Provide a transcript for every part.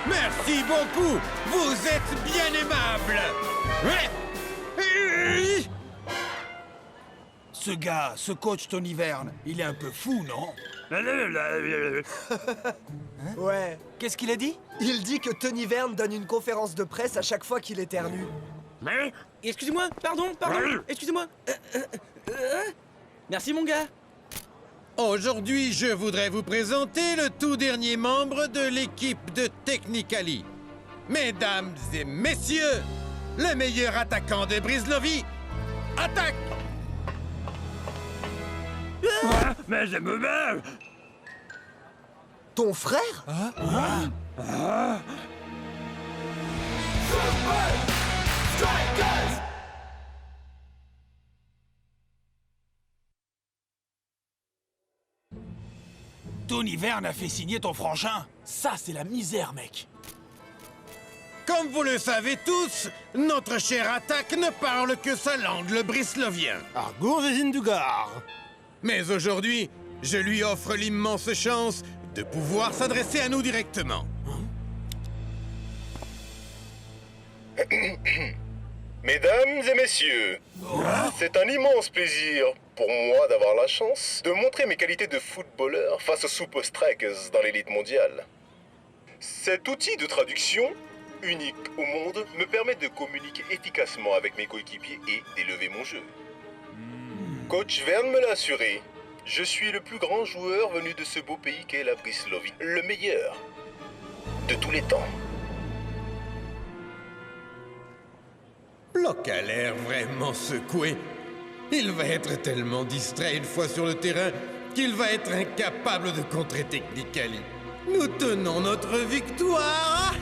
Merci beaucoup. Vous êtes bien aimable. Ce coach Tony Verne, il est un peu fou, non? Ouais. Qu'est-ce qu'il a dit? Il dit que Tony Verne donne une conférence de presse à chaque fois qu'il éternue. Excusez-moi, pardon, excusez-moi. Merci, mon gars. Aujourd'hui, je voudrais vous présenter le tout dernier membre de l'équipe de Technicali. Mesdames et messieurs, le meilleur attaquant de Brislovie, attaque! Mais je me meurs. Ton frère? Tony Verne a fait signer ton frangin? Ça, c'est la misère, mec. Comme vous le savez tous, notre cher attaque ne parle que sa langue, le brislovien. Argour des Indugar. Mais aujourd'hui, je lui offre l'immense chance de pouvoir s'adresser à nous directement. Mesdames et messieurs, c'est un immense plaisir pour moi d'avoir la chance de montrer mes qualités de footballeur face aux Super Strikers dans l'élite mondiale. Cet outil de traduction, unique au monde, me permet de communiquer efficacement avec mes coéquipiers et d'élever mon jeu. Coach Verne me l'a assuré, je suis le plus grand joueur venu de ce beau pays qu'est la Brislovie, le meilleur de tous les temps. Block a l'air vraiment secoué. Il va être tellement distrait une fois sur le terrain qu'il va être incapable de contrer Technicali. Nous tenons notre victoire.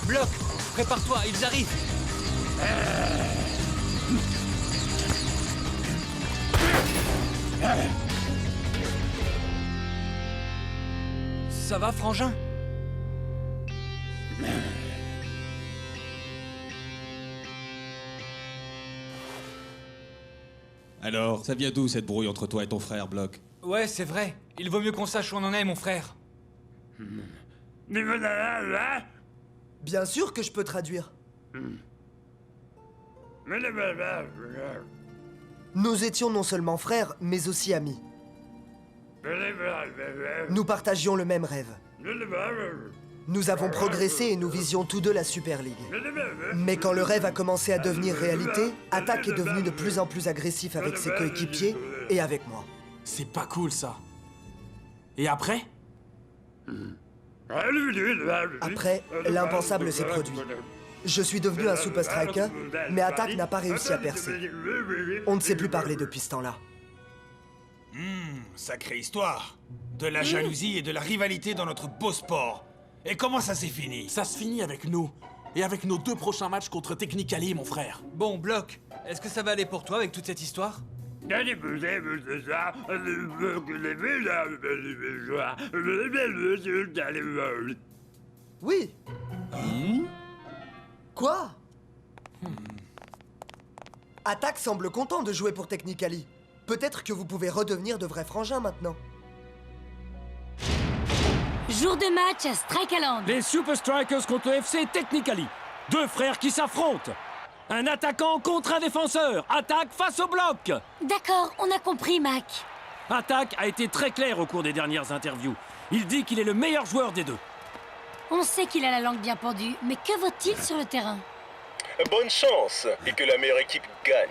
Bloc, prépare-toi, ils arrivent. Ça va, frangin? Alors, ça vient d'où cette brouille entre toi et ton frère, Block? Ouais, c'est vrai. Il vaut mieux qu'on sache où on en est, mon frère. Bien sûr que je peux traduire. Nous étions non seulement frères, mais aussi amis. Nous partagions le même rêve. Nous avons progressé et nous visions tous deux la Super League. Mais quand le rêve a commencé à devenir réalité, Attack est devenu de plus en plus agressif avec ses coéquipiers et avec moi. C'est pas cool, ça. Et après? Après, l'impensable s'est produit. Je suis devenu un Super Striker, mais Attack n'a pas réussi à percer. On ne s'est plus parlé depuis ce temps-là. Sacrée histoire. De la jalousie et de la rivalité dans notre beau sport. Et comment ça s'est fini? Ça se finit avec nous. Et avec nos 2 prochains matchs contre Technicali, mon frère. Bon, Bloc, est-ce que ça va aller pour toi avec toute cette histoire? Oui. Quoi? Attack semble content de jouer pour Technicali. Peut-être que vous pouvez redevenir de vrais frangins maintenant. Jour de match à Strikeland. Les Super Strikers contre le FC Technicali. 2 frères qui s'affrontent. Un attaquant contre un défenseur. Attaque face au bloc. D'accord, on a compris, Mac. Attaque a été très clair au cours des dernières interviews. Il dit qu'il est le meilleur joueur des 2. On sait qu'il a la langue bien pendue, mais que vaut-il sur le terrain? Bonne chance et que la meilleure équipe gagne.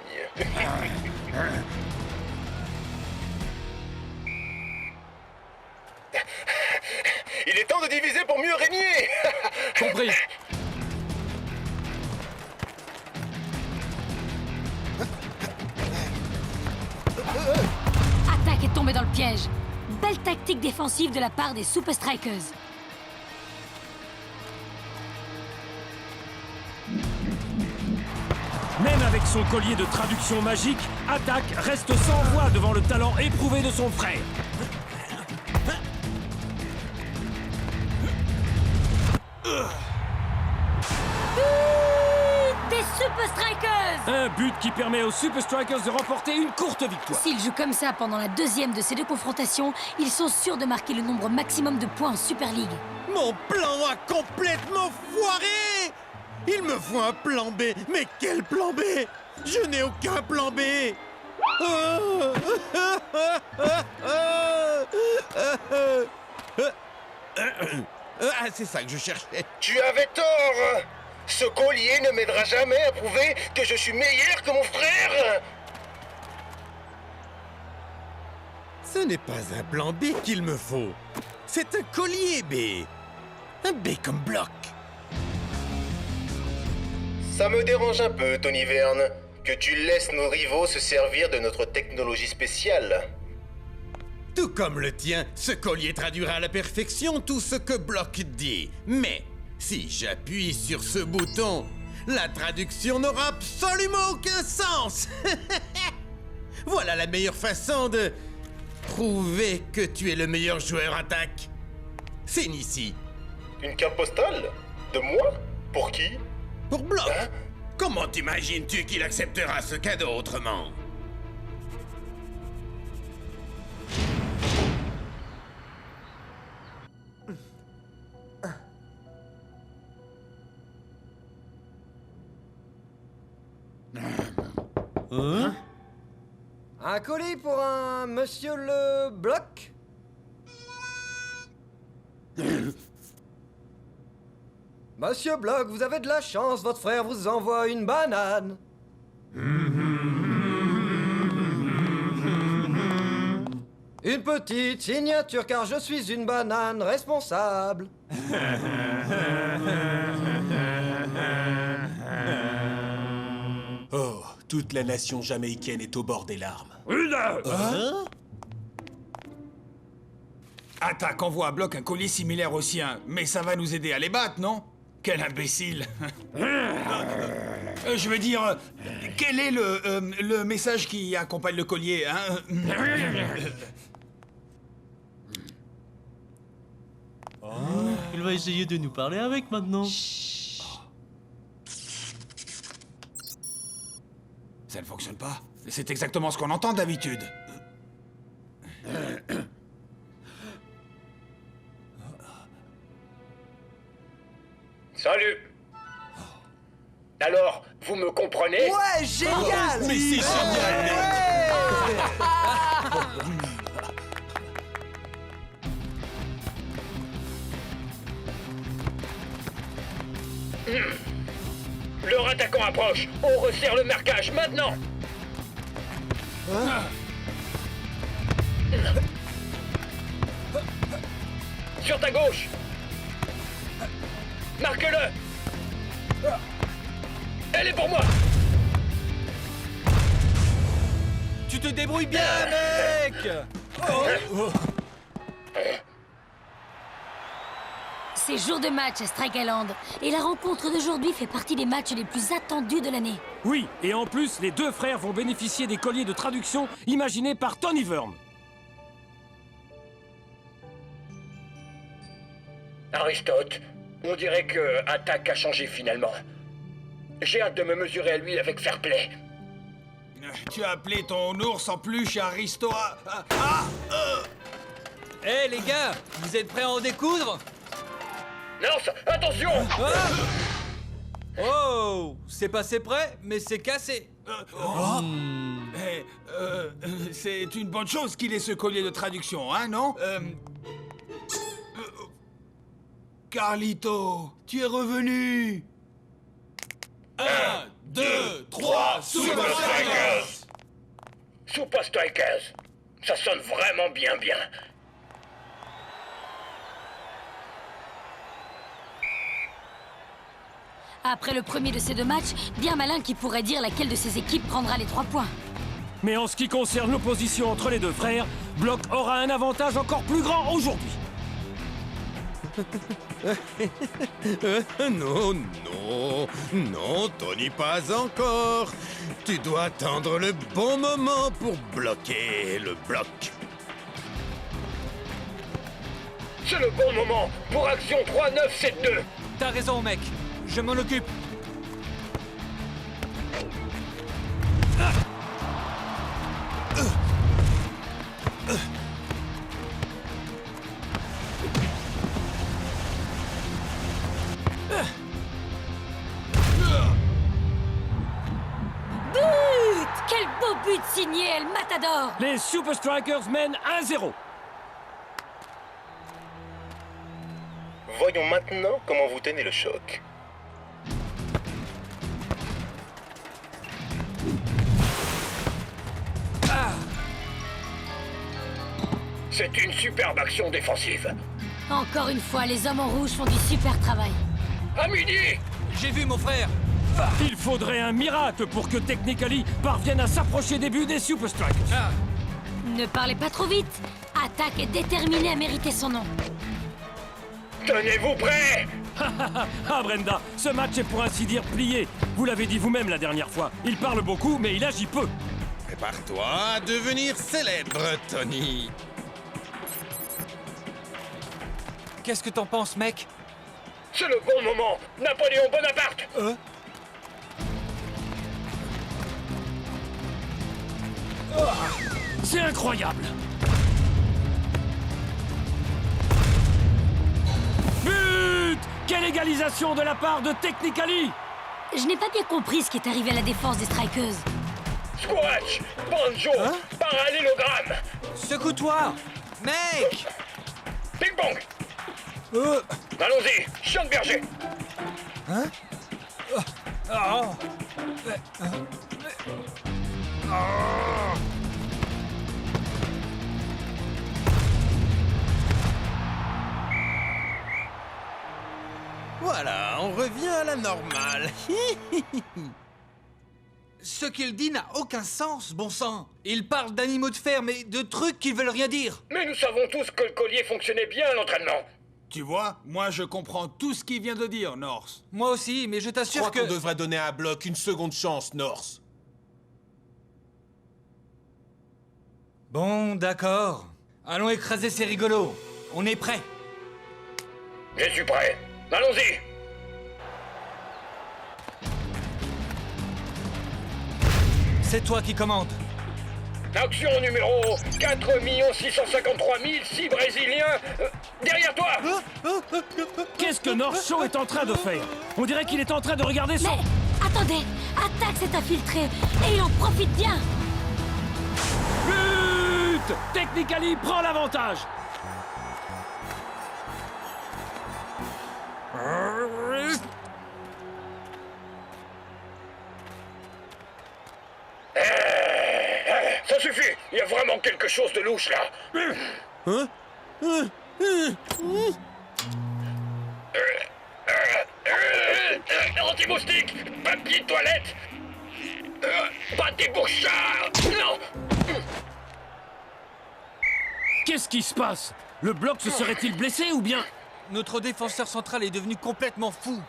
Il est temps de diviser pour mieux régner. Compris. Attack est tombé dans le piège. Belle tactique défensive de la part des Super Strikers. Avec son collier de traduction magique, Attack reste sans voix devant le talent éprouvé de son frère. Des Super Strikers! Un but qui permet aux Super Strikers de remporter une courte victoire. S'ils jouent comme ça pendant la deuxième de ces deux confrontations, ils sont sûrs de marquer le nombre maximum de points en Super League. Mon plan a complètement foiré! Il me faut un plan B. Mais quel plan B? Je n'ai aucun plan B. Ah, c'est ça que je cherchais. Tu avais tort. Ce collier ne m'aidera jamais à prouver que je suis meilleur que mon frère. Ce n'est pas un plan B qu'il me faut. C'est un collier B. Un B comme bloc. Ça me dérange un peu, Tony Verne, que tu laisses nos rivaux se servir de notre technologie spéciale. Tout comme le tien, ce collier traduira à la perfection tout ce que Block dit. Mais si j'appuie sur ce bouton, la traduction n'aura absolument aucun sens. Voilà la meilleure façon de prouver que tu es le meilleur joueur Attack. Signe ici. Une carte postale? De moi? Pour qui? Pour Block. Hein? Comment t'imagines-tu qu'il acceptera ce cadeau autrement? Hein? Un colis pour un monsieur le Bloc? Monsieur Bloc, vous avez de la chance, votre frère vous envoie une banane. Une petite signature car je suis une banane responsable. Oh, toute la nation jamaïcaine est au bord des larmes. Hein? Attack envoie à Block un collier similaire au sien, mais ça va nous aider à les battre, non? Quel imbécile! Je veux dire, quel est le message qui accompagne le collier, hein? Il va essayer de nous parler avec maintenant. Ça ne fonctionne pas. C'est exactement ce qu'on entend d'habitude. Salut. Alors, vous me comprenez? Ouais, génial! Mais c'est génial! Leur attaquant approche. On resserre le marquage maintenant. Sur ta gauche. Marque-le. Elle est pour moi. Tu te débrouilles bien, mec! C'est jour de match à Strike Island. Et la rencontre d'aujourd'hui fait partie des matchs les plus attendus de l'année. Oui, et en plus, les deux frères vont bénéficier des colliers de traduction imaginés par Tony Verne. Aristote, on dirait que Attack a changé finalement. J'ai hâte de me mesurer à lui avec fair play. Tu as appelé ton ours en peluche Aristo. Hé les gars, vous êtes prêts à en découdre? Lance, attention! Oh, c'est passé près, mais c'est cassé. C'est une bonne chose qu'il ait ce collier de traduction, hein, non? Carlito, tu es revenu! 1, 2, 3, Super Strikers! Super Strikers! Ça sonne vraiment bien. Après le premier de ces deux matchs, bien malin qui pourrait dire laquelle de ces équipes prendra les 3 points. Mais en ce qui concerne l'opposition entre les deux frères, Block aura un avantage encore plus grand aujourd'hui. Non, non, non, Tony, pas encore. Tu dois attendre le bon moment pour bloquer le bloc. C'est le bon moment pour action 3972. T'as raison, mec. Je m'en occupe. But! Quel beau but signé El Matador! Les Super Strikers mènent 1-0. Voyons maintenant comment vous tenez le choc. C'est une superbe action défensive. Encore une fois, les hommes en rouge font du super travail. À midi! J'ai vu mon frère. Il faudrait un miracle pour que Technically parvienne à s'approcher des buts des Super Strikers. Ne parlez pas trop vite. Attaque est déterminé à mériter son nom. Tenez-vous prêts! Ah Brenda, ce match est pour ainsi dire plié. Vous l'avez dit vous-même la dernière fois. Il parle beaucoup, mais il agit peu. Prépare-toi à devenir célèbre, Tony. Qu'est-ce que t'en penses, mec? C'est le bon moment! Napoléon Bonaparte! C'est incroyable. But! Quelle égalisation de la part de Technically! Je n'ai pas bien compris ce qui est arrivé à la défense des Strikers. Squatch! Banjo! Parallélogramme! Secoue-toi! Mec! Ping-pong! Allons-y! Chien de berger! Voilà, on revient à la normale. Ce qu'il dit n'a aucun sens, bon sang. Il parle d'animaux de ferme et de trucs qui veulent rien dire. Mais nous savons tous que le collier fonctionnait bien à l'entraînement. Tu vois, moi je comprends tout ce qu'il vient de dire, Norse. Moi aussi, mais je Je t'assure crois que... qu'on devrait donner à Block une seconde chance, Norse. Bon, d'accord. Allons écraser ces rigolos. On est prêts. Je suis prêt. Allons-y! C'est toi qui commandes. Action numéro 4 653 006 Brésiliens. Derrière toi! Qu'est-ce que North Show est en train de faire? On dirait qu'il est en train de regarder son... Mais attendez, Attaque s'est infiltré et il en profite bien. But! Technically prend l'avantage. Ça suffit! Il y a vraiment quelque chose de louche là! Anti-moustique! Papier de toilette! Pas des bouchards! Non! Qu'est-ce qui se passe? Le bloc se serait-il blessé ou bien... Notre défenseur central est devenu complètement fou.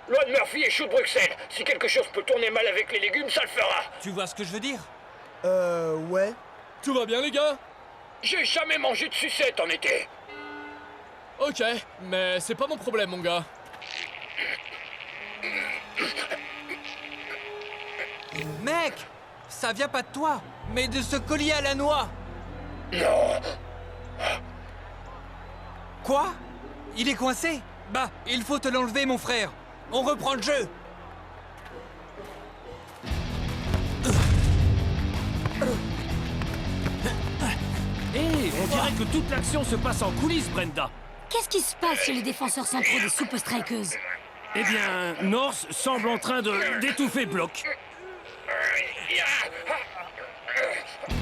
Loi de Murphy et chou de Bruxelles. Si quelque chose peut tourner mal avec les légumes, ça le fera. Tu vois ce que je veux dire? Ouais. Tout va bien, les gars? J'ai jamais mangé de sucette en été. Ok, mais c'est pas mon problème, mon gars. Mec! Ça vient pas de toi, mais de ce collier à la noix! Non! Quoi? Il est coincé? Bah, il faut te l'enlever, mon frère. On reprend le jeu. On dirait que toute l'action se passe en coulisses, Brenda. Qu'est-ce qui se passe chez les défenseurs centraux des Super Strikers? Eh bien, North semble en train d'étouffer Block.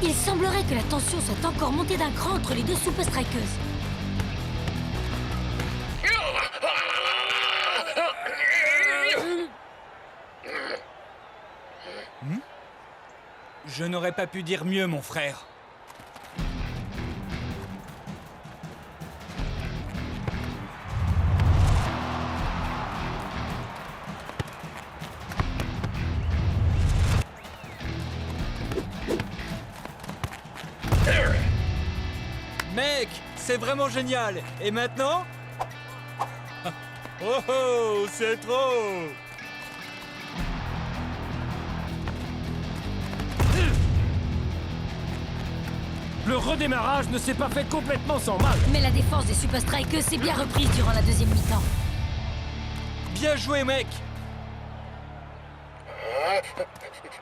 Il semblerait que la tension soit encore montée d'un cran entre les deux Super Strikers. Je n'aurais pas pu dire mieux, mon frère. Mec, c'est vraiment génial. Et maintenant? Oh oh, c'est trop. Le redémarrage ne s'est pas fait complètement sans mal. Mais la défense des Super Strikers s'est bien reprise durant la deuxième mi-temps. Bien joué, mec.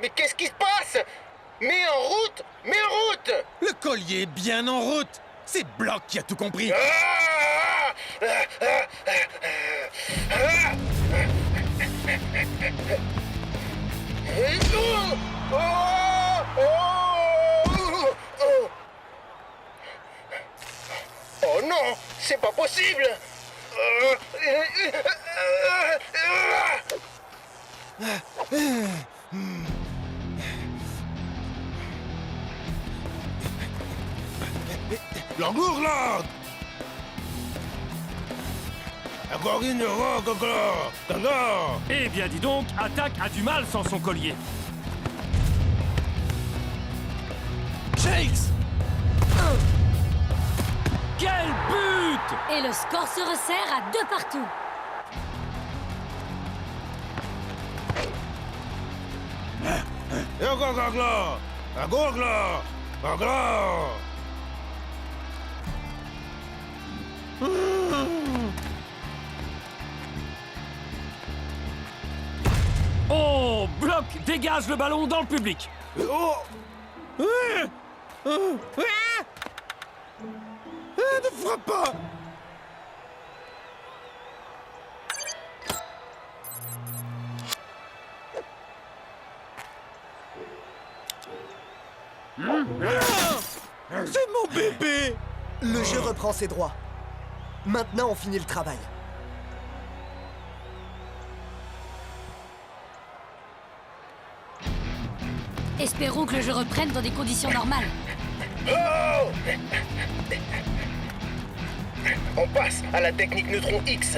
Mais qu'est-ce qui se passe? Mets en route! Mets en route! Le collier est bien en route. C'est Block qui a tout compris. Oh non, c'est pas possible. L'engourlade! Eh bien dis donc, Attaque a du mal sans son collier. Shakes! Quel but! Et le score se resserre à 2 partout. Oh, Block dégage le ballon dans le public. Ne frappe pas. C'est mon bébé. Le jeu reprend ses droits. Maintenant, on finit le travail. Espérons que le jeu reprenne dans des conditions normales. Oh! On passe à la technique neutron X.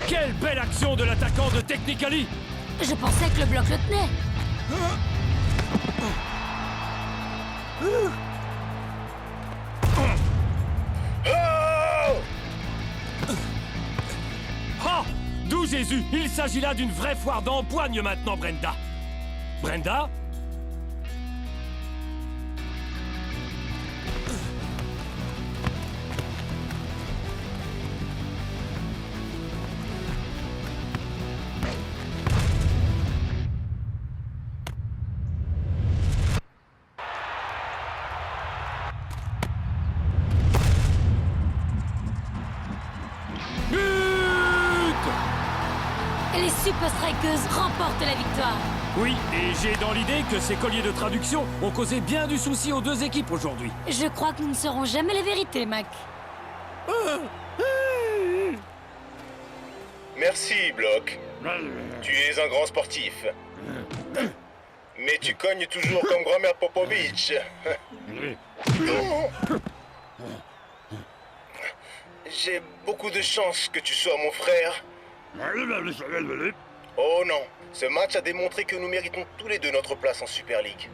Quelle belle action de l'attaquant de Technically. Je pensais que le bloc le tenait. Ah! D'où Jésus! Il s'agit là d'une vraie foire d'empoigne maintenant, Brenda. Brenda? Les Super Strikers remportent la victoire. Oui, et j'ai dans l'idée que ces colliers de traduction ont causé bien du souci aux deux équipes aujourd'hui. Je crois que nous ne saurons jamais la vérité, Mac. Merci, Block. Tu es un grand sportif. Mais tu cognes toujours comme grand-mère Popovich. J'ai beaucoup de chance que tu sois mon frère. Oh non, ce match a démontré que nous méritons tous les deux notre place en Super League.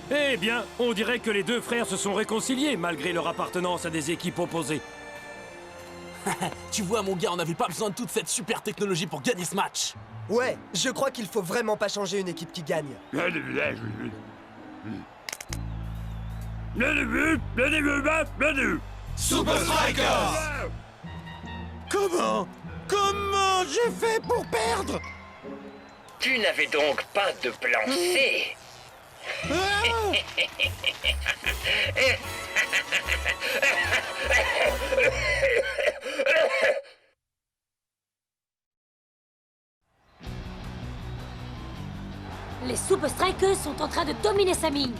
Eh bien, on dirait que les deux frères se sont réconciliés malgré leur appartenance à des équipes opposées. Tu vois, mon gars, on n'avait pas besoin de toute cette super technologie pour gagner ce match. Ouais, je crois qu'il faut vraiment pas changer une équipe qui gagne. Super Strikers! Comment j'ai fait pour perdre? Tu n'avais donc pas de plan C. Les Super Strikers sont en train de dominer Saming.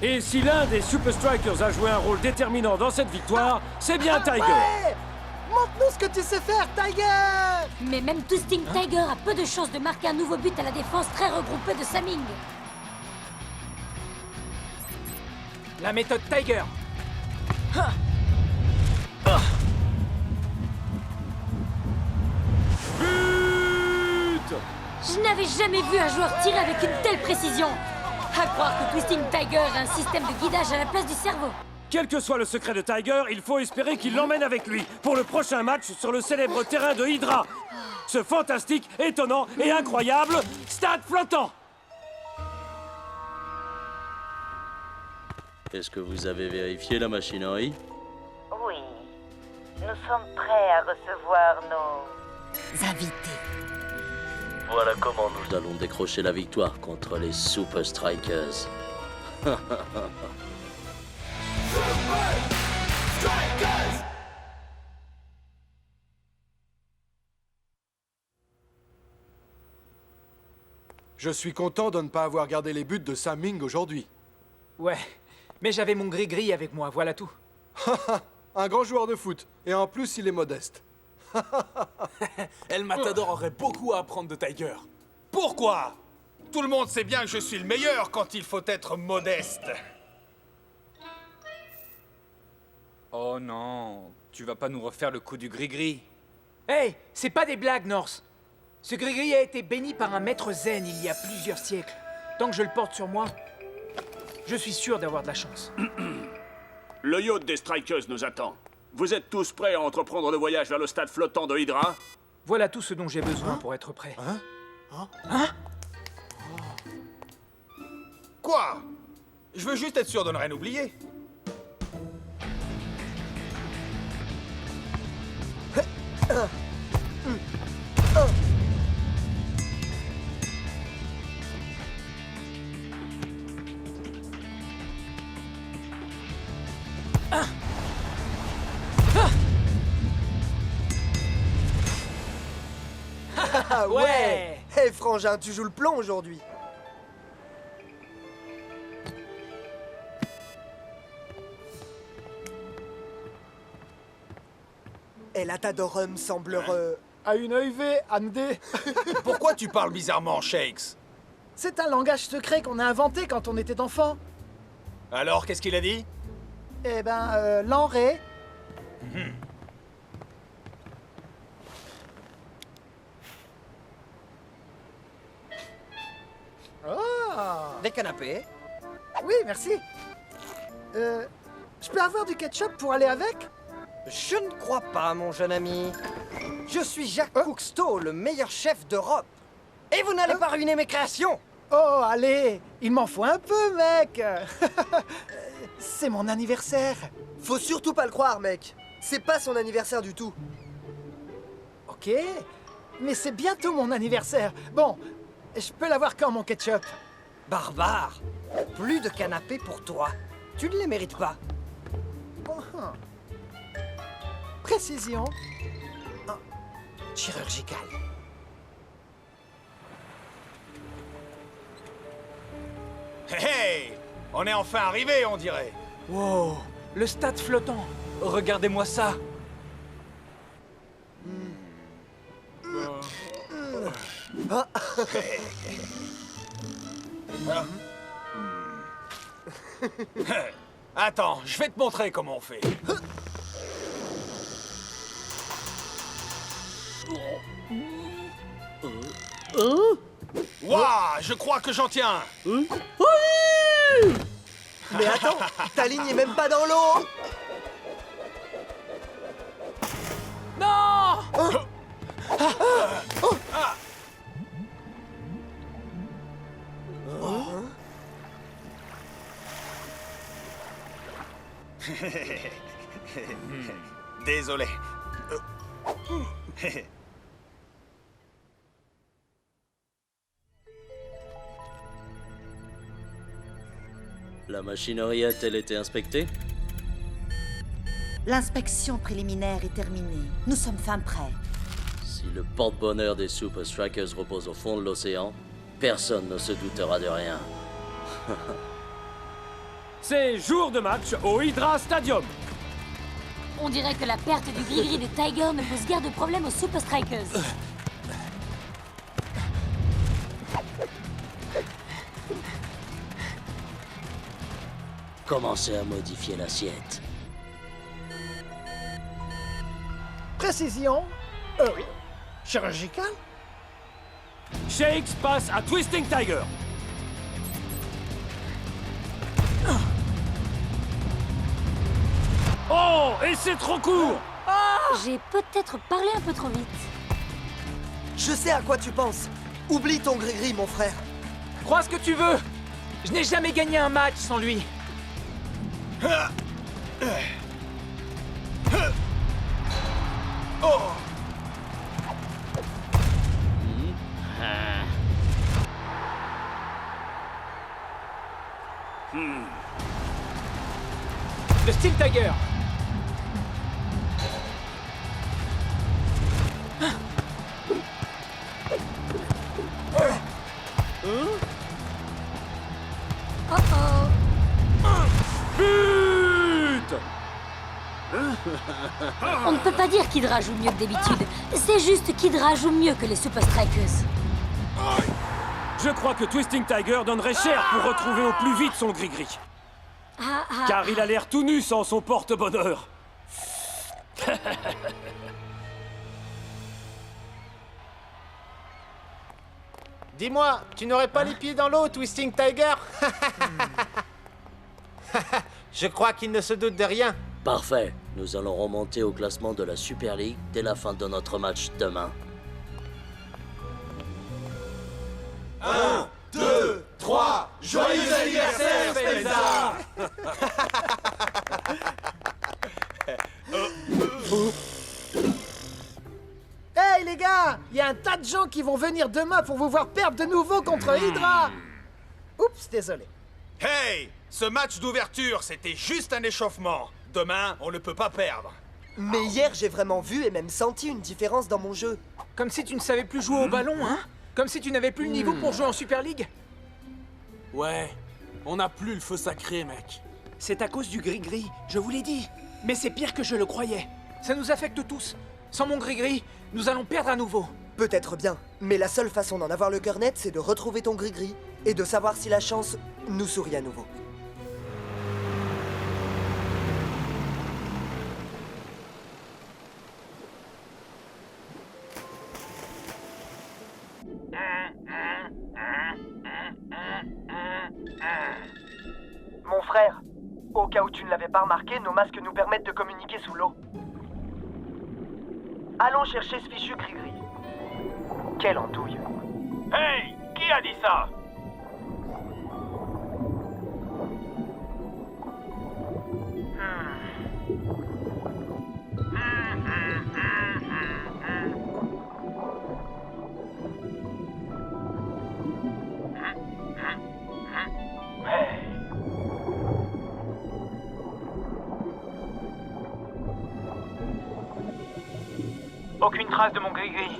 Et si l'un des Super Strikers a joué un rôle déterminant dans cette victoire, c'est bien Tiger. Ouais! Montre-nous ce que tu sais faire, Tiger! Mais même Twisting Tiger a peu de chances de marquer un nouveau but à la défense très regroupée de Saming. La méthode Tiger. But! Je n'avais jamais vu un joueur tirer avec une telle précision. À croire que Twisting Tiger a un système de guidage à la place du cerveau. Quel que soit le secret de Tiger, il faut espérer qu'il l'emmène avec lui pour le prochain match sur le célèbre terrain de Hydra. Ce fantastique, étonnant et incroyable stade flottant. Est-ce que vous avez vérifié la machinerie? Oui. Nous sommes prêts à recevoir nos invités. Voilà comment nous allons décrocher la victoire contre les Super Strikers. Je suis content de ne pas avoir gardé les buts de Sam Ming aujourd'hui. Ouais, mais j'avais mon gris-gris avec moi, voilà tout. Un grand joueur de foot, et en plus il est modeste. El Matador aurait beaucoup à apprendre de Tiger. Pourquoi? Tout le monde sait bien que je suis le meilleur quand il faut être modeste. Oh non, tu vas pas nous refaire le coup du gris-gris. Hey, c'est pas des blagues, Norse. Ce gris-gris a été béni par un maître zen il y a plusieurs siècles. Tant que je le porte sur moi, je suis sûr d'avoir de la chance. Le yacht des Strikers nous attend. Vous êtes tous prêts à entreprendre le voyage vers le stade flottant de Hydra? Voilà tout ce dont j'ai besoin pour être prêt. Hein? Quoi? Je veux juste être sûr de ne rien oublier. Ah ouais! Hé frangin, tu joues le plomb aujourd'hui. Et l'Atadorum semble À une EV, Andy. Pourquoi tu parles bizarrement, Shakes? C'est un langage secret qu'on a inventé quand on était enfant. Alors, qu'est-ce qu'il a dit? Eh ben, l'enré. Oh! Des canapés? Oui, merci. Je peux avoir du ketchup pour aller avec? Je ne crois pas, mon jeune ami. Je suis Jacques Cousteau, le meilleur chef d'Europe. Et vous n'allez pas ruiner mes créations! Oh, allez, il m'en faut un peu, mec. C'est mon anniversaire. Faut surtout pas le croire, mec. C'est pas son anniversaire du tout. Ok, mais c'est bientôt mon anniversaire. Bon, je peux l'avoir quand, mon ketchup? Barbare! Plus de canapés pour toi. Tu ne les mérites pas. Précision. Chirurgicale. Hey! On est enfin arrivé, on dirait. Wow, le stade flottant. Regardez-moi ça. Attends, je vais te montrer comment on fait. Waouh, je crois que j'en tiens un. Mais attends, ta ligne est même pas dans l'eau. Non! Désolé. La machinerie a-t-elle été inspectée? L'inspection préliminaire est terminée. Nous sommes fin prêts. Si le porte-bonheur des Super Strikers repose au fond de l'océan, personne ne se doutera de rien. C'est jour de match au Hydra Stadium. On dirait que la perte du gris-gris de Tiger ne pose guère de problème aux Super Strikers. Commencez à modifier l'assiette. Précision. Chirurgicale. Shakes passe à Twisting Tiger. Oh, et c'est trop court. J'ai peut-être parlé un peu trop vite. Je sais à quoi tu penses. Oublie ton gris-gris, mon frère. Crois ce que tu veux. Je n'ai jamais gagné un match sans lui. Oh. Le Steel Tiger. But! On ne peut pas dire qu'Hydra joue mieux que d'habitude. C'est juste qu'Hydra joue mieux que les Super Strikers. Je crois que Twisting Tiger donnerait cher pour retrouver au plus vite son gris-gris. Car il a l'air tout nu sans son porte-bonheur. Dis-moi, tu n'aurais pas les pieds dans l'eau, Twisting Tiger? Je crois qu'il ne se doute de rien. Parfait. Nous allons remonter au classement de la Super League dès la fin de notre match demain. 1, 2, 3, joyeux anniversaire, Spencer! Hey les gars, il y a un tas de gens qui vont venir demain pour vous voir perdre de nouveau contre Hydra. Oups, désolé. Hey! Ce match d'ouverture, c'était juste un échauffement. Demain, on ne peut pas perdre. Mais hier, j'ai vraiment vu et même senti une différence dans mon jeu. Comme si tu ne savais plus jouer au ballon, hein? Comme si tu n'avais plus le niveau pour jouer en Super League. Ouais, on n'a plus le feu sacré, mec. C'est à cause du gris-gris, je vous l'ai dit. Mais c'est pire que je le croyais. Ça nous affecte tous. Sans mon gris-gris, nous allons perdre à nouveau. Peut-être bien, mais la seule façon d'en avoir le cœur net, c'est de retrouver ton gris-gris et de savoir si la chance nous sourit à nouveau. Mon frère, au cas où tu ne l'avais pas remarqué, nos masques nous permettent de communiquer sous l'eau. Allons chercher ce fichu gris-gris. Quelle andouille. Hey! Qui a dit ça? Aucune trace de mon gris-gris.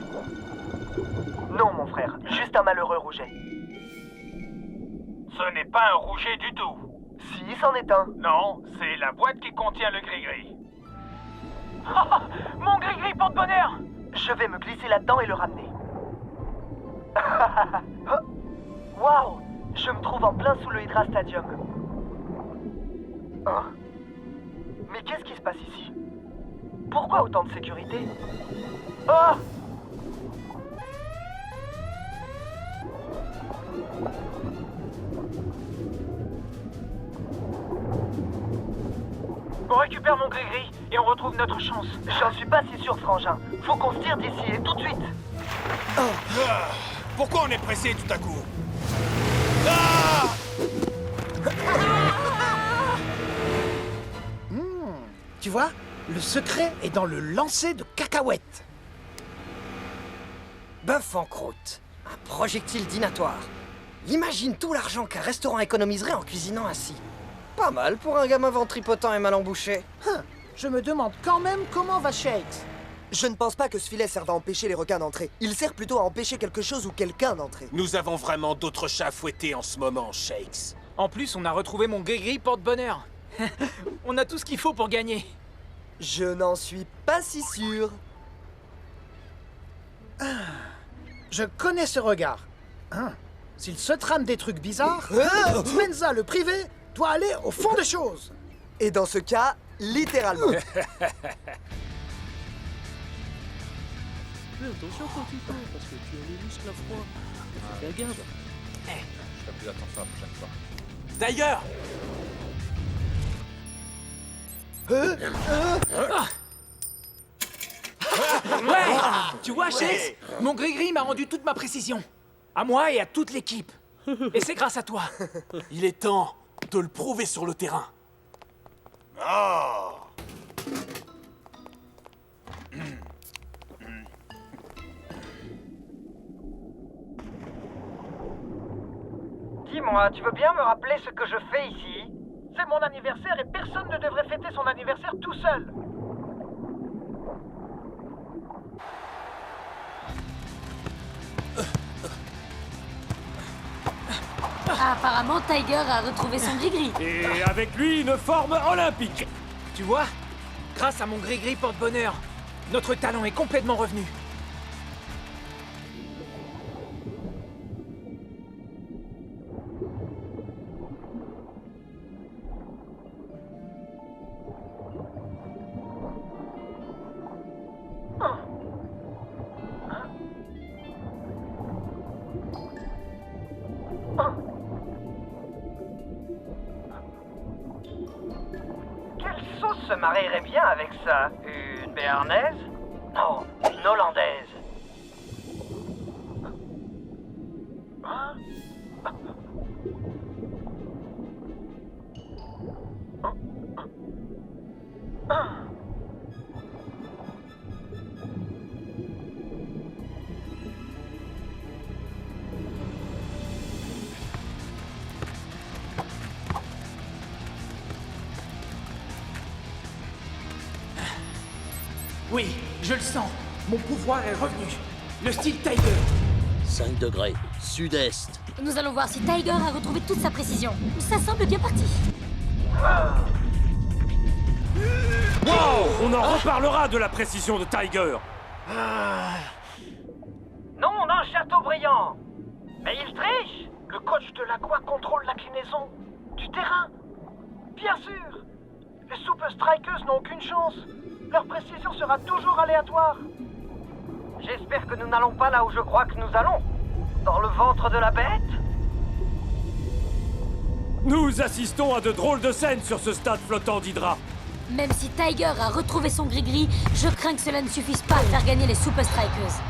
Non, mon frère, juste un malheureux rouget. Ce n'est pas un rouget du tout. Si, c'en est un. Non, c'est la boîte qui contient le gris-gris. Mon gris-gris porte-bonheur! Je vais me glisser là-dedans et le ramener. Waouh! Je me trouve en plein sous le Hydra Stadium. Hein? Mais qu'est-ce qui se passe ici? Pourquoi autant de sécurité? Oh! On récupère mon gris-gris et on retrouve notre chance. J'en suis pas si sûr, frangin. Faut qu'on se tire d'ici et tout de suite. Pourquoi on est pressé tout à coup? Tu vois, le secret est dans le lancer de cacahuètes. Bœuf en croûte. Un projectile dînatoire. Imagine tout l'argent qu'un restaurant économiserait en cuisinant ainsi. Pas mal pour un gamin ventripotent et mal embouché. Je me demande quand même comment va Shakes. Je ne pense pas que ce filet serve à empêcher les requins d'entrer. Il sert plutôt à empêcher quelque chose ou quelqu'un d'entrer. Nous avons vraiment d'autres chats à fouetter en ce moment, Shakes. En plus, on a retrouvé mon gris-gris porte-bonheur. On a tout ce qu'il faut pour gagner. Je n'en suis pas si sûr. Je connais ce regard. S'il se trame des trucs bizarres, Menza, le privé, doit aller au fond des choses. Et dans ce cas, littéralement. Fais attention quand tu cours, parce que tu as les muscles à froid. Regarde. Je ferai plus attention la prochaine fois. Tiger! Ouais! Tu vois, Chase, mon gris-gris m'a rendu toute ma précision. À moi et à toute l'équipe. Et c'est grâce à toi. Il est temps de le prouver sur le terrain. Oh! Dis-moi, tu veux bien me rappeler ce que je fais ici? C'est mon anniversaire et personne ne devrait fêter son anniversaire tout seul. Apparemment, Tiger a retrouvé son gris-gris. Et avec lui, une forme olympique. Tu vois? Grâce à mon gris-gris porte-bonheur, notre talent est complètement revenu. Quelle sauce se marierait bien avec ça? Une béarnaise? Non, une hollandaise. Oui, je le sens. Mon pouvoir est revenu. Le style Tiger. 5 degrés, sud-est. Nous allons voir si Tiger a retrouvé toute sa précision. Ça semble bien parti. Wow! On en reparlera de la précision de Tiger. Non, on a un château brillant. Mais il triche. Le coach de l'Aqua contrôle l'inclinaison du terrain. Bien sûr. Les Super Strikers n'ont aucune chance. Leur précision sera toujours aléatoire. J'espère que nous n'allons pas là où je crois que nous allons. Dans le ventre de la bête? Nous assistons à de drôles de scènes sur ce stade flottant d'Hydra. Même si Tiger a retrouvé son gris-gris, je crains que cela ne suffise pas à faire gagner les Super Strikers.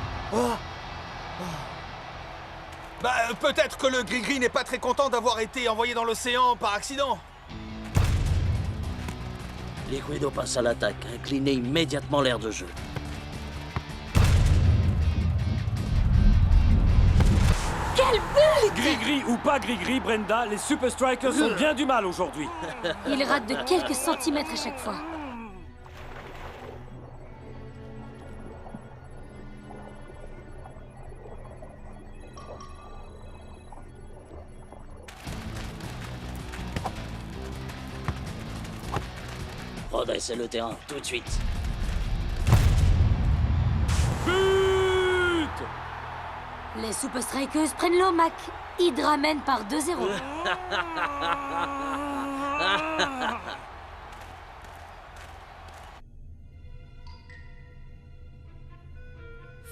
Bah, peut-être que le gris-gris n'est pas très content d'avoir été envoyé dans l'océan par accident. Liquido passe à l'attaque, inclinez immédiatement l'aire de jeu. Quel but! Gris-gris ou pas gris-gris, Brenda, les Super Strikers ont bien du mal aujourd'hui. Il rate de quelques centimètres à chaque fois. Redressez le terrain, tout de suite. But! Les Super Strikers prennent l'eau, Mac. Hydra mène par 2-0.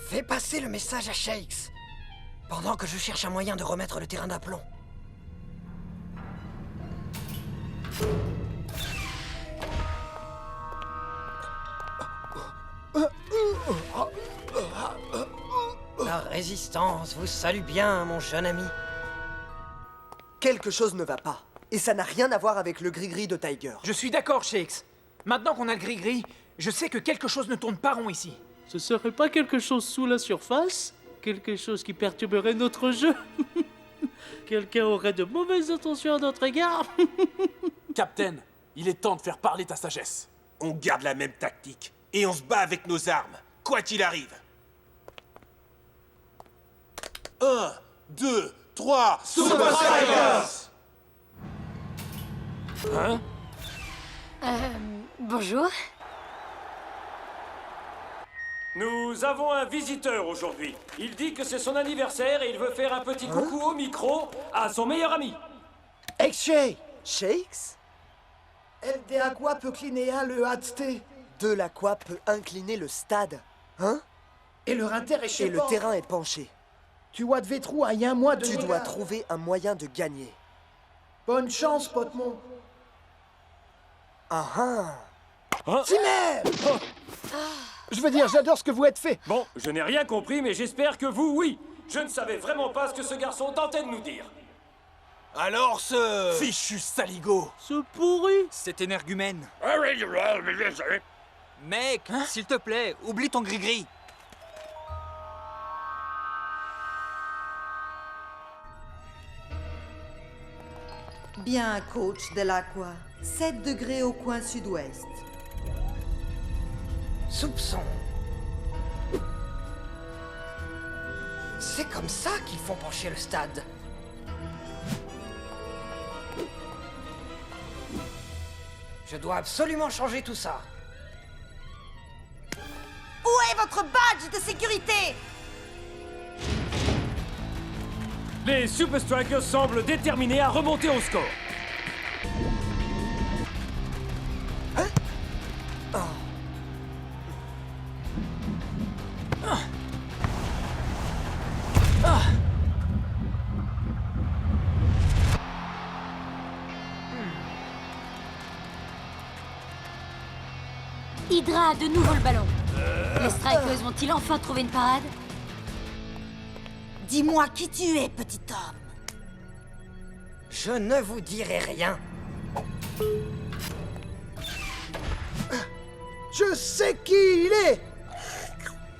Fais passer le message à Shakes. Pendant que je cherche un moyen de remettre le terrain d'aplomb. La résistance vous salue bien, mon jeune ami. Quelque chose ne va pas. Et ça n'a rien à voir avec le gris-gris de Tiger. Je suis d'accord, Shakes. Maintenant qu'on a le gris-gris, je sais que quelque chose ne tourne pas rond ici. Ce serait pas quelque chose sous la surface? Quelque chose qui perturberait notre jeu? Quelqu'un aurait de mauvaises intentions à notre égard? Captain, il est temps de faire parler ta sagesse. On garde la même tactique et on se bat avec nos armes, quoi qu'il arrive. 1, 2, 3, Super Strikers! Hein? Bonjour. Nous avons un visiteur aujourd'hui. Il dit que c'est son anniversaire et il veut faire un petit coucou au micro à son meilleur ami. Exchange. Shakes? El de Aqua peut cliner le HT. De l'Aqua peut incliner le stade. Hein? Et leur inter est chez Et le terrain est penché. Tu vois de Vétrou à y a un mois de... Tu dois trouver un moyen de gagner. Bonne chance, Potemon. Ah ah. Timer! Je veux dire, j'adore ce que vous êtes fait. Bon, je n'ai rien compris, mais j'espère que vous, oui. Je ne savais vraiment pas ce que ce garçon tentait de nous dire. Alors ce... Fichu saligo. Ce pourri. Cet énergumène. Mec, s'il te plaît, oublie ton gris-gris. Bien, coach Delacroix. 7 degrés au coin sud-ouest. Soupçon. C'est comme ça qu'ils font pencher le stade. Je dois absolument changer tout ça. Où est votre badge de sécurité? Les Super Strikers semblent déterminés à remonter au score. Hydra a de nouveau le ballon. Les Strikers vont-ils enfin trouver une parade? Dis-moi qui tu es, petit homme. Je ne vous dirai rien. Je sais qui il est.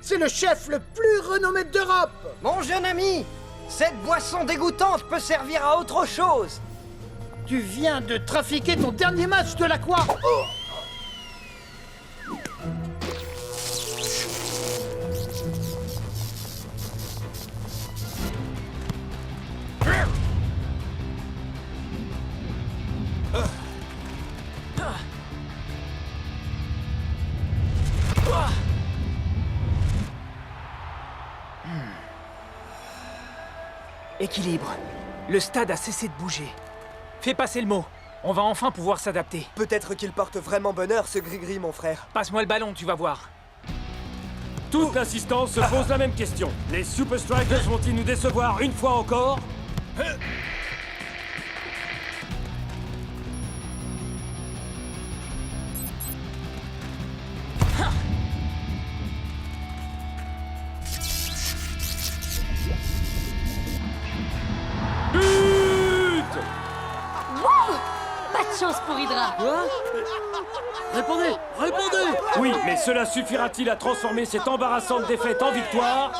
C'est le chef le plus renommé d'Europe. Mon jeune ami, cette boisson dégoûtante peut servir à autre chose. Tu viens de trafiquer ton dernier match de l'Aqua. Oh. Équilibre. Le stade a cessé de bouger. Fais passer le mot. On va enfin pouvoir s'adapter. Peut-être qu'il porte vraiment bonheur, ce gris-gris, mon frère. Passe-moi le ballon, tu vas voir. Toute l'assistance se pose la même question. Les Super Strikers vont-ils nous décevoir une fois encore? Pas de chance pour Hydra. Quoi? Répondez! Répondez! Oui, mais cela suffira-t-il à transformer cette embarrassante défaite en victoire?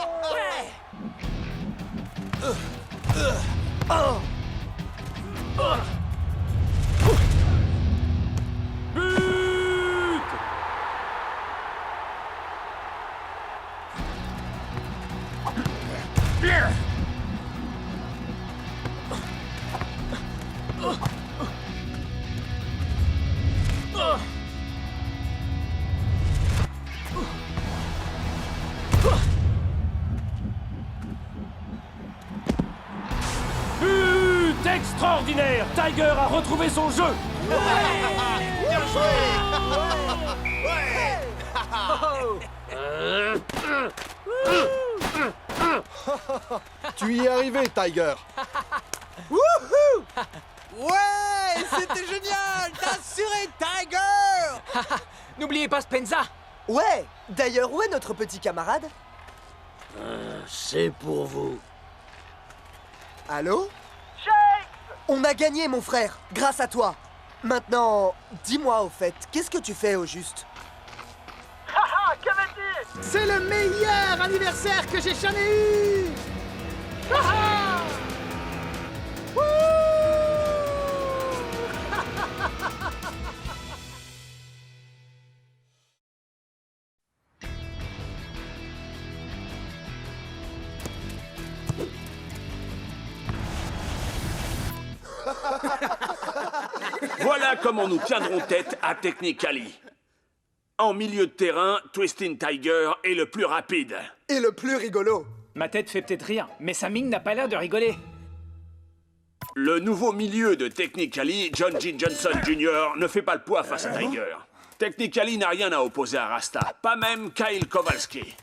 But! But extraordinaire! Tiger a retrouvé son jeu! Bien joué. Tu y es arrivé, Tiger. Wouhou! Ouais, c'était génial! T'as assuré, Tiger! N'oubliez pas Spenza. Ouais. D'ailleurs, où est notre petit camarade? C'est pour vous. Allô? Chase! On a gagné, mon frère, grâce à toi. Maintenant, dis-moi au fait, qu'est-ce que tu fais au juste? Haha, que veux-tu? C'est le meilleur anniversaire que j'ai jamais eu! Haha! Wouh! Voilà comment nous tiendrons tête à Technically. En milieu de terrain, Twisting Tiger est le plus rapide. Et le plus rigolo. Ma tête fait peut-être rire, mais sa mine n'a pas l'air de rigoler. Le nouveau milieu de Technically, John G. Johnson Jr., ne fait pas le poids face à Tiger. Technically n'a rien à opposer à Rasta, pas même Kyle Kowalski.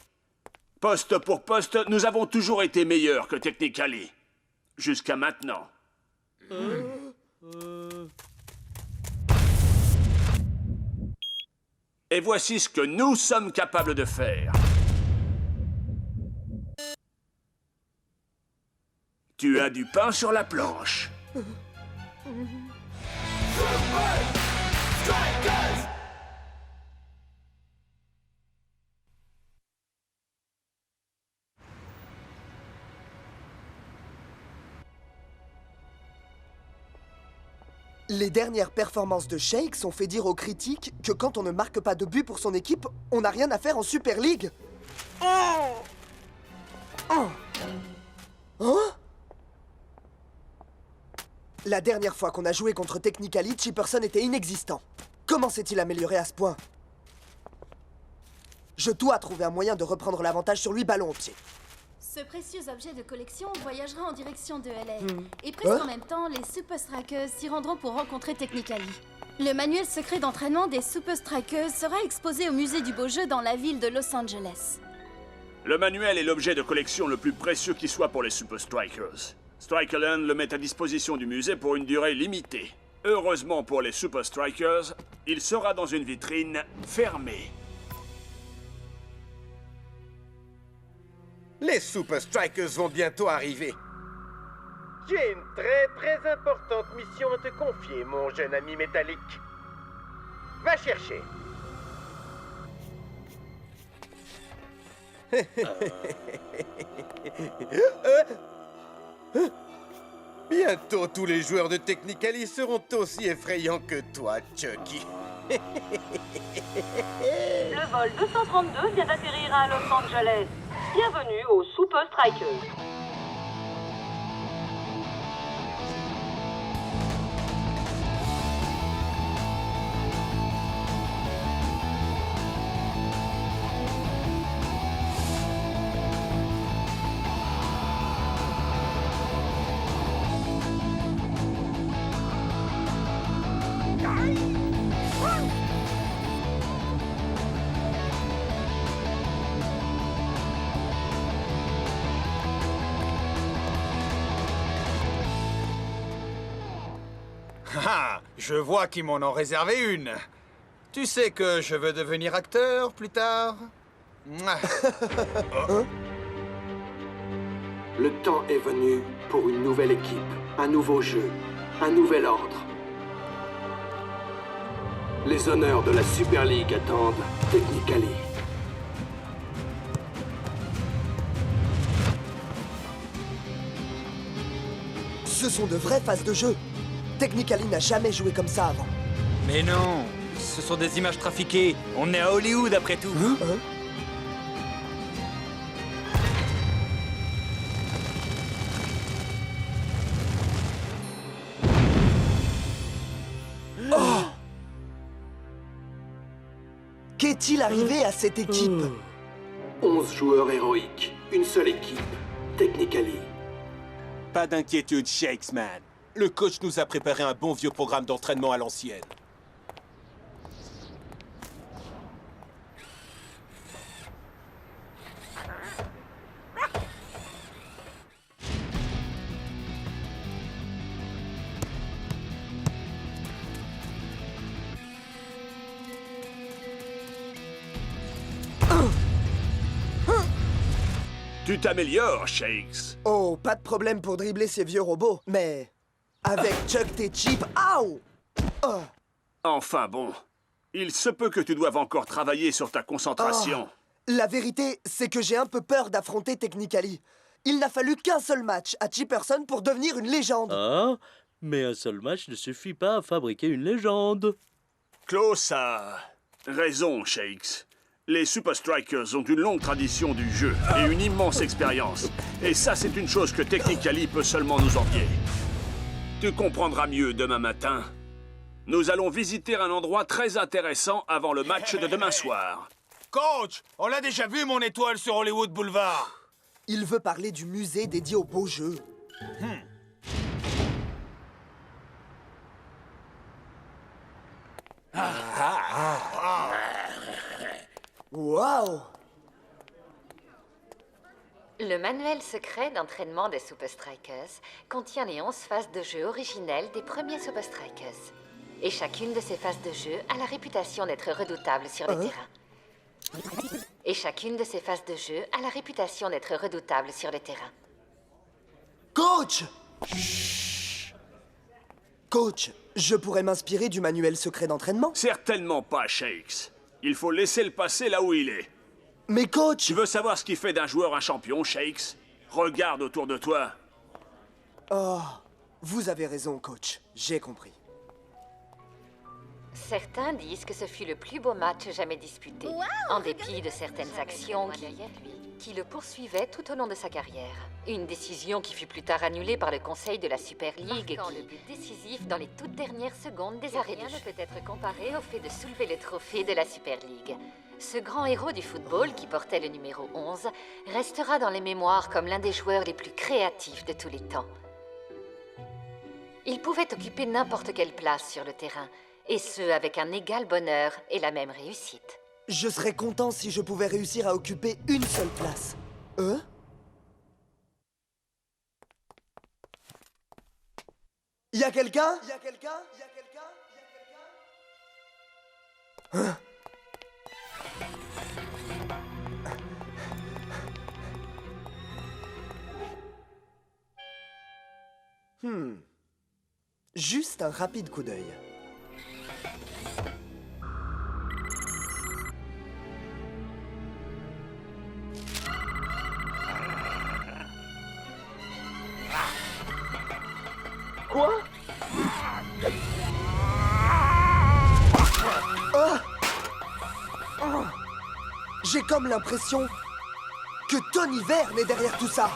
Poste pour poste, nous avons toujours été meilleurs que Technically. Jusqu'à maintenant. Et voici ce que nous sommes capables de faire. Tu as du pain sur la planche. Les dernières performances de Shakes ont fait dire aux critiques que quand on ne marque pas de but pour son équipe, on n'a rien à faire en Super League. Hein? La dernière fois qu'on a joué contre Technically, Chipperson était inexistant. Comment s'est-il amélioré à ce point? Je dois trouver un moyen de reprendre l'avantage sur lui, ballon au pied. Ce précieux objet de collection voyagera en direction de LA. Et presque en même temps, les Super Strikers s'y rendront pour rencontrer Technically. Le manuel secret d'entraînement des Super Strikers sera exposé au musée du Beau Jeu dans la ville de Los Angeles. Le manuel est l'objet de collection le plus précieux qui soit pour les Super Strikers. Strikeland le met à disposition du musée pour une durée limitée. Heureusement pour les Super Strikers, il sera dans une vitrine fermée. Les Super Strikers vont bientôt arriver. J'ai une très importante mission à te confier, mon jeune ami métallique. Va chercher. Bientôt, tous les joueurs de Technically seront aussi effrayants que toi, Chucky. Le vol 232 vient d'atterrir à Los Angeles. Bienvenue aux Super Strikers. Ah, je vois qu'ils m'en ont réservé une. Tu sais que je veux devenir acteur plus tard? Le temps est venu pour une nouvelle équipe, un nouveau jeu, un nouvel ordre. Les honneurs de la Super League attendent Technically. Ce sont de vraies phases de jeu. Technically n'a jamais joué comme ça avant. Mais non, ce sont des images trafiquées. On est à Hollywood après tout. Oh! Qu'est-il arrivé à cette équipe? 11 joueurs héroïques, une seule équipe, Technically. Pas d'inquiétude, Shakesman. Le coach nous a préparé un bon vieux programme d'entraînement à l'ancienne. Tu t'améliores, Shakes. Oh, pas de problème pour dribbler ces vieux robots, mais... Avec Chuck t'es cheap, aouh! Oh. Enfin bon, il se peut que tu doives encore travailler sur ta concentration. Oh. La vérité, c'est que j'ai un peu peur d'affronter Technically. Il n'a fallu qu'un seul match à Chipperson pour devenir une légende. Ah, mais un seul match ne suffit pas à fabriquer une légende. Klaus a raison, Shakes. Les Super Strikers ont une longue tradition du jeu et une immense expérience. Et ça, c'est une chose que Technically peut seulement nous envier. Tu comprendras mieux demain matin. Nous allons visiter un endroit très intéressant avant le match de demain soir. Coach, on l'a déjà vu, mon étoile sur Hollywood Boulevard. Il veut parler du musée dédié aux beaux jeux. Waouh! Le manuel secret d'entraînement des Super Strikers contient les 11 phases de jeu originelles des premiers Super Strikers. Et chacune de ces phases de jeu a la réputation d'être redoutable sur le terrain. Et chacune de ces phases de jeu a la réputation d'être redoutable sur le terrain. Coach! Coach, je pourrais m'inspirer du manuel secret d'entraînement? Certainement pas, Shakes. Il faut laisser le passé là où il est. Mais coach... Tu veux savoir ce qui fait d'un joueur un champion, Shakes? Regarde autour de toi. Oh, vous avez raison, coach. J'ai compris. Certains disent que ce fut le plus beau match jamais disputé, en dépit de certaines actions qui le poursuivaient tout au long de sa carrière. Une décision qui fut plus tard annulée par le conseil de la Super League, marquant le but décisif dans les toutes dernières secondes des arrêts de jeu. Rien ne peut être comparé au fait de soulever le trophée de la Super League. Ce grand héros du football, qui portait le numéro 11, restera dans les mémoires comme l'un des joueurs les plus créatifs de tous les temps. Il pouvait occuper n'importe quelle place sur le terrain, et ce, avec un égal bonheur et la même réussite. Je serais content si je pouvais réussir à occuper une seule place. Y a quelqu'un? Hein? Juste un rapide coup d'œil. Quoi? J'ai comme l'impression que Tony Verne est derrière tout ça.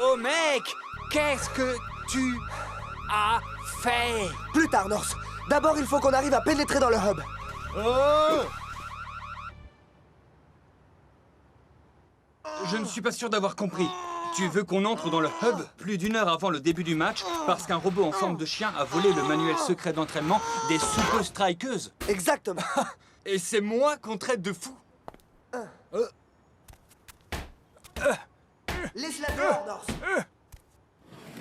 Oh mec, qu'est-ce que tu as fait? Plus tard, Norse. D'abord, il faut qu'on arrive à pénétrer dans le hub. Je ne suis pas sûr d'avoir compris. Tu veux qu'on entre dans le hub plus d'une heure avant le début du match parce qu'un robot en forme de chien a volé le manuel secret d'entraînement des Super Strikers? Exactement. Et c'est moi qu'on traite de fou. Laisse-la dehors, Norse.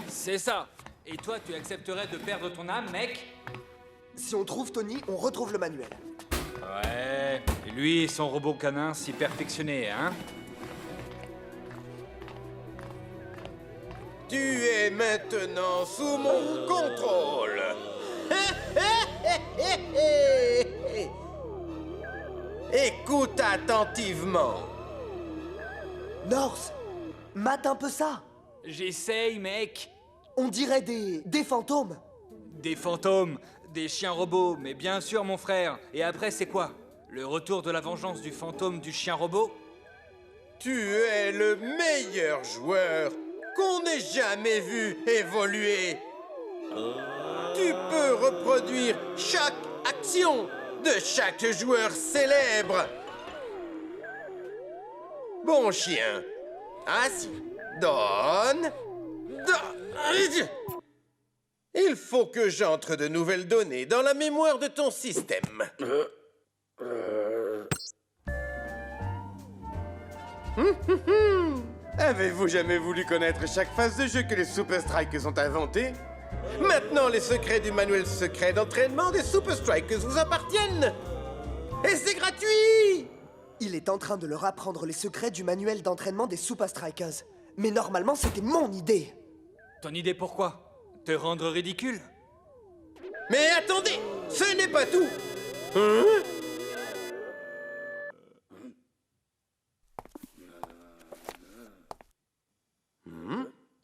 C'est ça. Et toi, tu accepterais de perdre ton âme, mec? Si on trouve Tony, on retrouve le manuel. Ouais. Et lui et son robot canin si perfectionné, hein? Tu es maintenant sous mon contrôle. Écoute attentivement. Norse, mate un peu ça. J'essaye, mec. On dirait des fantômes. Des fantômes, des chiens robots, mais bien sûr, mon frère. Et après, c'est quoi? Le retour de la vengeance du fantôme du chien robot? Tu es le meilleur joueur qu'on ait jamais vu évoluer. Tu peux reproduire chaque action de chaque joueur célèbre. Bon chien, assis, donne. Il faut que j'entre de nouvelles données dans la mémoire de ton système. Avez-vous jamais voulu connaître chaque phase de jeu que les Super Strikers ont inventée? Maintenant, les secrets du manuel secret d'entraînement des Super Strikers vous appartiennent. Et c'est gratuit! Il est en train de leur apprendre les secrets du manuel d'entraînement des Super Strikers. Mais normalement, c'était mon idée. Ton idée pourquoi? Te rendre ridicule? Mais attendez, ce n'est pas tout.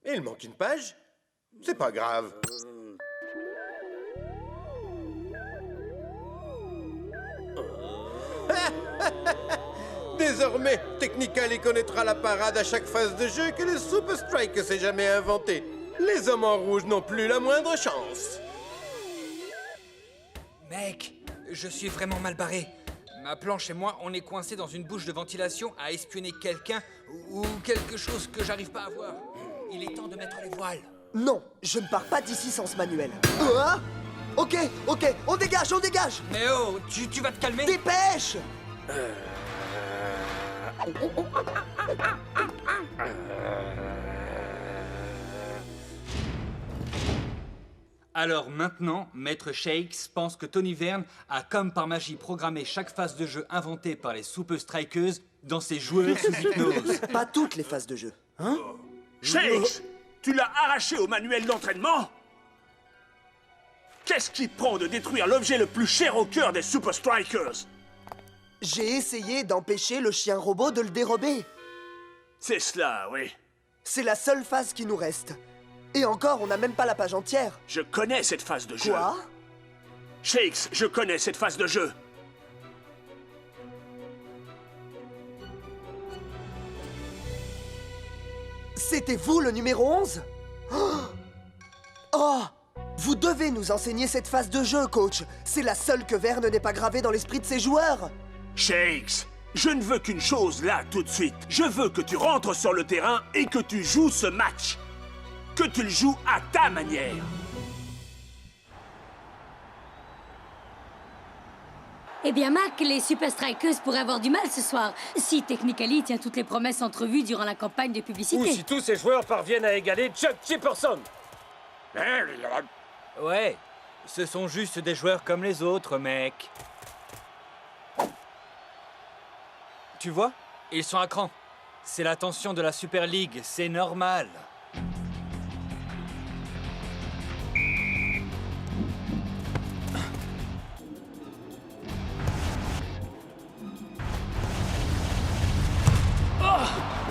Il manque une page? C'est pas grave. Désormais, Technically connaîtra la parade à chaque phase de jeu que le Super Strike s'est jamais inventé. Les hommes en rouge n'ont plus la moindre chance. Mec, je suis vraiment mal barré. Ma planche et moi, on est coincés dans une bouche de ventilation à espionner quelqu'un ou quelque chose que j'arrive pas à voir. Il est temps de mettre les voiles. Non, je ne pars pas d'ici sans ce manuel. Ok, on dégage, on dégage. Mais oh, tu vas te calmer. Dépêche. Alors maintenant, Maître Shakes pense que Tony Verne a comme par magie programmé chaque phase de jeu inventée par les Super Strikers dans ses joueurs sous hypnose. Pas toutes les phases de jeu. Hein? Shakes, tu l'as arraché au manuel d'entraînement? Qu'est-ce qui te prend de détruire l'objet le plus cher au cœur des Super Strikers? J'ai essayé d'empêcher le chien robot de le dérober. C'est cela, oui. C'est la seule phase qui nous reste. Et encore, on n'a même pas la page entière. Je connais cette phase de jeu. Quoi? Shakes, je connais cette phase de jeu. C'était vous le numéro 11? Oh! Vous devez nous enseigner cette phase de jeu, coach. C'est la seule que Verne n'ait pas gravée dans l'esprit de ses joueurs. Shakes, je ne veux qu'une chose là, tout de suite. Je veux que tu rentres sur le terrain et que tu joues ce match. Que tu le joues à ta manière. Eh bien, Mac, les Super Strikers pourraient avoir du mal ce soir, si Technically tient toutes les promesses entrevues durant la campagne de publicité. Ou si tous ces joueurs parviennent à égaler Chuck Chipperson. Ouais, ce sont juste des joueurs comme les autres, mec. Tu vois, ils sont à cran. C'est la tension de la Super League, c'est normal.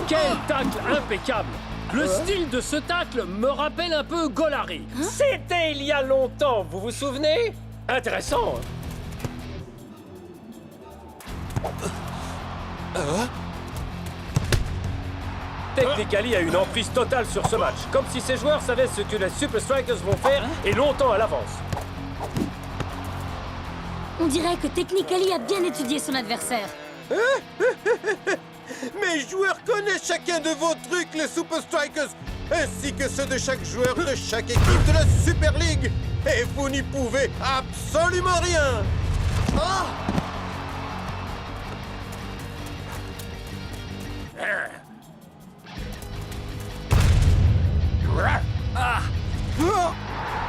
Quel tacle impeccable! Le style de ce tacle me rappelle un peu Golari. C'était il y a longtemps, vous vous souvenez? Intéressant. Technically a une emprise totale sur ce match, comme si ses joueurs savaient ce que les Super Strikers vont faire et longtemps à l'avance. On dirait que Technically a bien étudié son adversaire. Mes joueurs connaissent chacun de vos trucs, les Super Strikers, ainsi que ceux de chaque joueur de chaque équipe de la Super League. Et vous n'y pouvez absolument rien. Oh!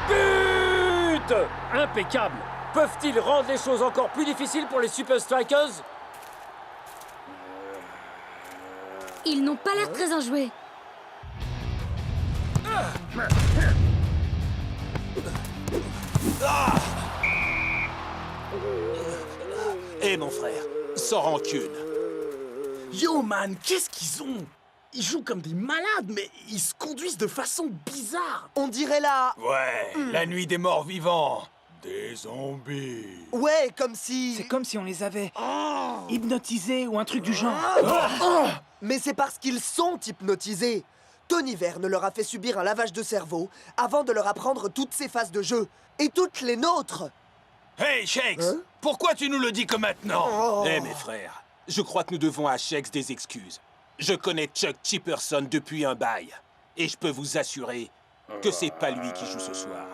But! Impeccable! Peuvent-ils rendre les choses encore plus difficiles pour les Super Strikers? Ils n'ont pas l'air très enjoués. Hé mon frère, sans rancune. Yo man, qu'est-ce qu'ils ont? Ils jouent comme des malades, mais ils se conduisent de façon bizarre. On dirait là... Ouais, la nuit des morts vivants. Des zombies. Ouais, comme si... C'est comme si on les avait hypnotisés ou un truc du genre. Mais c'est parce qu'ils sont hypnotisés. Tony Verne leur a fait subir un lavage de cerveau avant de leur apprendre toutes ces phases de jeu. Et toutes les nôtres. Hey, Shakes, pourquoi tu nous le dis que maintenant? Eh mes frères, je crois que nous devons à Shakes des excuses. Je connais Chuck Chipperson depuis un bail. Et je peux vous assurer que c'est pas lui qui joue ce soir.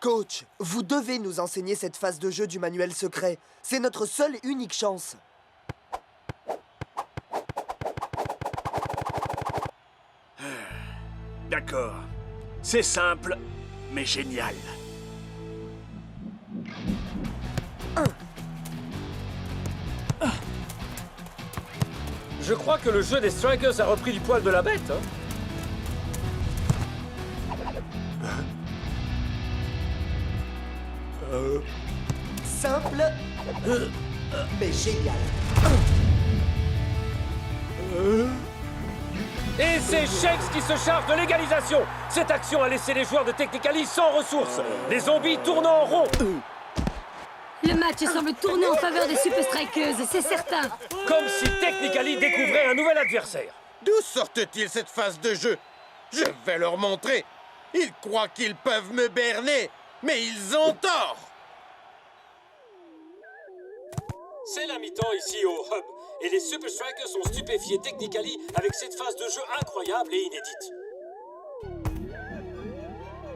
Coach, vous devez nous enseigner cette phase de jeu du manuel secret. C'est notre seule et unique chance. D'accord. C'est simple, mais génial. Je crois que le jeu des Strikers a repris du poil de la bête. Simple, mais génial. Et c'est Shakes qui se charge de l'égalisation. Cette action a laissé les joueurs de Technically sans ressources. Les zombies tournent en rond. Le match semble tourner en faveur des Super Strikers, c'est certain. Comme si Technically découvrait un nouvel adversaire. D'où sortent-ils cette phase de jeu? Je vais leur montrer. Ils croient qu'ils peuvent me berner, mais ils ont tort. C'est la mi-temps ici au Hub. Et les Super Strikers sont stupéfiés Technically avec cette phase de jeu incroyable et inédite.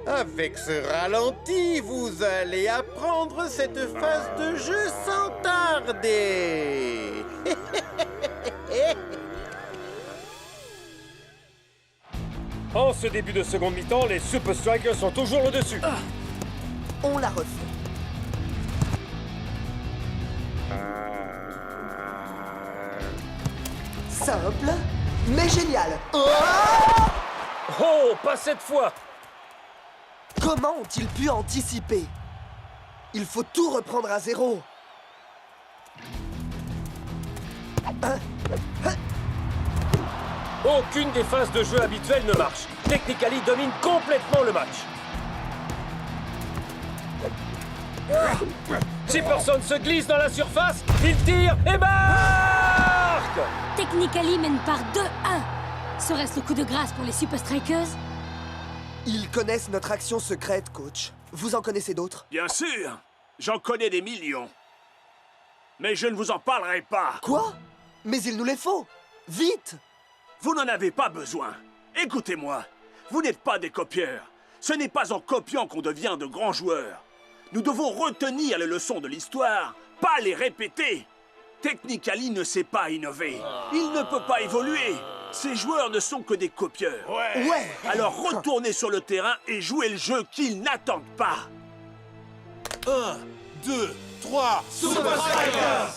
Avec ce ralenti, vous allez apprendre cette phase de jeu sans tarder. En ce début de seconde mi-temps, les Super Strikers sont toujours le dessus. On la refait. Simple, mais génial. Oh, pas cette fois! Comment ont-ils pu anticiper? Il faut tout reprendre à zéro. Aucune des phases de jeu habituelles ne marche. Technically domine complètement le match. Chipperson se glisse dans la surface, il tire et marque! Technically mène par 2-1. Serait-ce le coup de grâce pour les Super Strikers? Ils connaissent notre action secrète, coach. Vous en connaissez d'autres? Bien sûr, j'en connais des millions. Mais je ne vous en parlerai pas. Quoi? Mais il nous les faut. Vite! Vous n'en avez pas besoin. Écoutez-moi, vous n'êtes pas des copieurs. Ce n'est pas en copiant qu'on devient de grands joueurs. Nous devons retenir les leçons de l'histoire, pas les répéter. Technically ne sait pas innover. Il ne peut pas évoluer. Ces joueurs ne sont que des copieurs. Ouais. Alors retournez sur le terrain et jouez le jeu qu'ils n'attendent pas. 1, 2, 3, Super Strikers!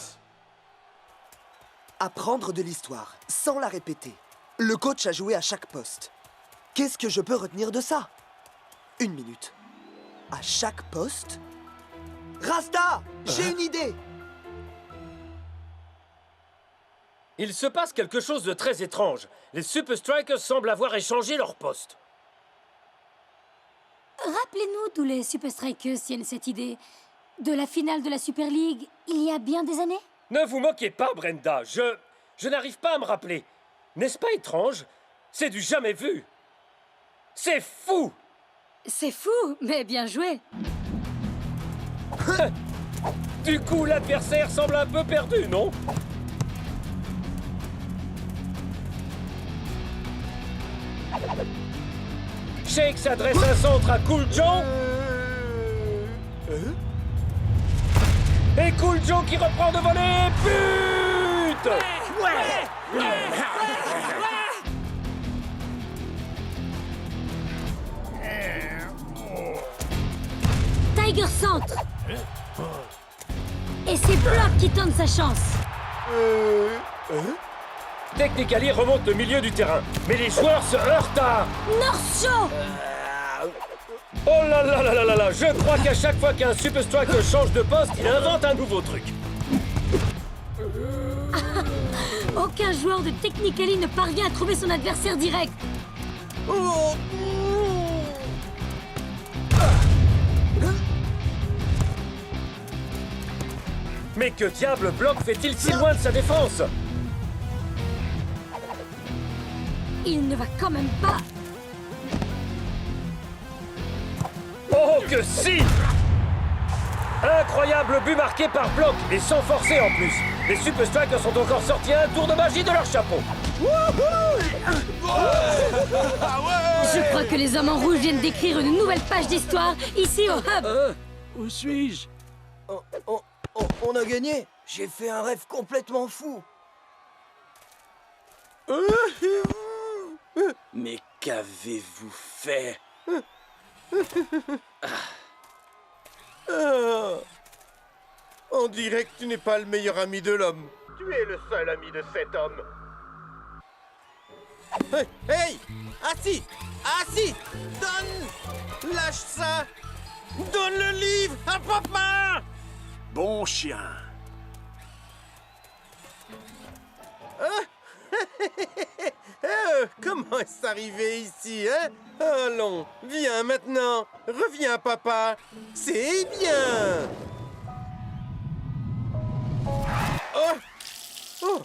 Apprendre de l'histoire, sans la répéter. Le coach a joué à chaque poste. Qu'est-ce que je peux retenir de ça? 1 minute. À chaque poste? Rasta! J'ai une idée! Il se passe quelque chose de très étrange. Les Super Strikers semblent avoir échangé leur poste. Rappelez-nous d'où les Super Strikers tiennent cette idée. De la finale de la Super League, il y a bien des années? Ne vous moquez pas, Brenda. Je n'arrive pas à me rappeler. N'est-ce pas étrange? C'est du jamais vu. C'est fou! C'est fou, mais bien joué. Du coup, l'adversaire semble un peu perdu, non? Shake s'adresse un centre à Cool Joe. Et Cool Joe qui reprend de voler. But! Tiger centre. Et c'est Block qui tente sa chance. Technically remonte le milieu du terrain, mais les joueurs se heurtent à... North Show! Oh là là là là là là! Je crois qu'à chaque fois qu'un Super Striker change de poste, il invente un nouveau truc. Aucun joueur de Technically ne parvient à trouver son adversaire direct. Mais que diable Block fait-il si loin de sa défense? Il ne va quand même pas... Oh que si! Incroyable but marqué par Block, et sans forcer en plus. Les Super Strikers sont encore sortis un tour de magie de leur chapeau. Je crois que les hommes en rouge viennent d'écrire une nouvelle page d'histoire ici au Hub. Où suis-je? On a gagné. J'ai fait un rêve complètement fou. Mais qu'avez-vous fait? On dirait que tu n'es pas le meilleur ami de l'homme. Tu es le seul ami de cet homme. Hey! Assis! Assis! Donne! Lâche ça! Donne le livre à papa! Bon chien. Comment est-ce arrivé ici, hein? Allons, viens maintenant. Reviens, papa. C'est bien. Oh! Oh!